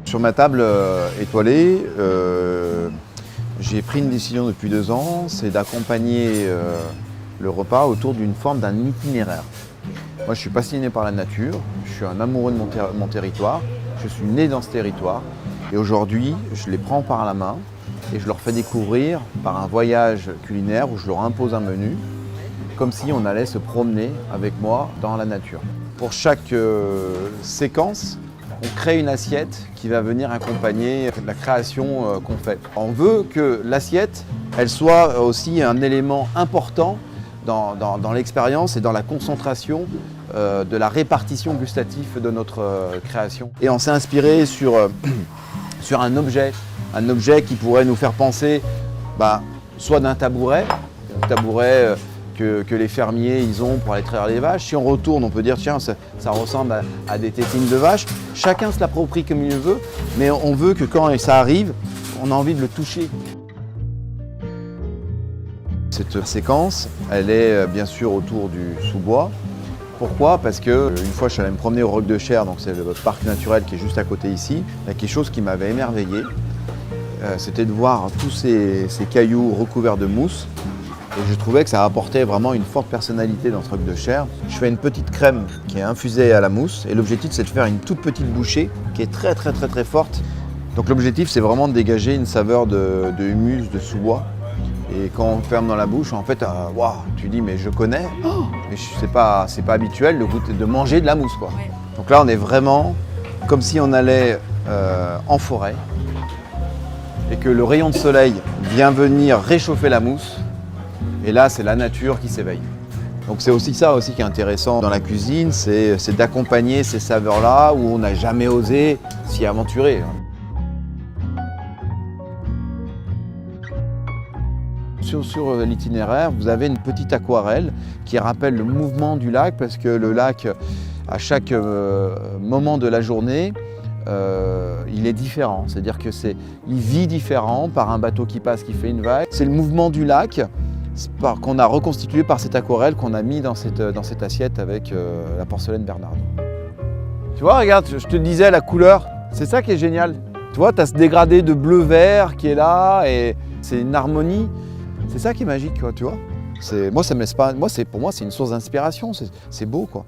Sur ma table étoilée, j'ai pris une décision depuis 2 ans, c'est d'accompagner le repas autour d'une forme d'un itinéraire. Moi, je suis passionné par la nature, je suis un amoureux de mon territoire, je suis né dans ce territoire et aujourd'hui, je les prends par la main et je leur fais découvrir par un voyage culinaire où je leur impose un menu, comme si on allait se promener avec moi dans la nature. Pour chaque séquence, on crée une assiette qui va venir accompagner la création qu'on fait. On veut que l'assiette, elle soit aussi un élément important dans l'expérience et dans la concentration de la répartition gustative de notre création. Et on s'est inspiré sur un objet qui pourrait nous faire penser soit d'un tabouret, que les fermiers ils ont pour aller traire les vaches. Si on retourne, on peut dire tiens, ça ressemble à des tétines de vache. Chacun se l'approprie comme il le veut, mais on veut que quand ça arrive, on a envie de le toucher. Cette séquence, elle est bien sûr autour du sous-bois. Pourquoi? Parce que une fois je suis allé me promener au Roc de Cher, donc c'est le parc naturel qui est juste à côté ici. Il y a quelque chose qui m'avait émerveillé, c'était de voir tous ces cailloux recouverts de mousse. Et je trouvais que ça apportait vraiment une forte personnalité dans ce Roc de Cher. Je fais une petite crème qui est infusée à la mousse et l'objectif c'est de faire une toute petite bouchée qui est très forte. Donc l'objectif c'est vraiment de dégager une saveur de humus, de sous-bois. Et quand on ferme dans la bouche, en fait, wow, tu dis mais je connais, mais c'est pas habituel de manger de la mousse, quoi. Donc là on est vraiment comme si on allait en forêt et que le rayon de soleil vient venir réchauffer la mousse. Et là, c'est la nature qui s'éveille. Donc c'est aussi ça aussi qui est intéressant dans la cuisine, c'est d'accompagner ces saveurs-là où on n'a jamais osé s'y aventurer. Sur l'itinéraire, vous avez une petite aquarelle qui rappelle le mouvement du lac parce que le lac, à chaque moment de la journée, il est différent. C'est-à-dire qu'il vit différent par un bateau qui passe, qui fait une vague. C'est le mouvement du lac qu'on a reconstitué par cette aquarelle qu'on a mis dans cette assiette avec la porcelaine Bernardo. Tu vois, regarde, je te disais la couleur, c'est ça qui est génial. Tu vois, tu as ce dégradé de bleu-vert qui est là et c'est une harmonie. C'est ça qui est magique, quoi, tu vois. Pour moi, c'est une source d'inspiration, c'est beau, quoi.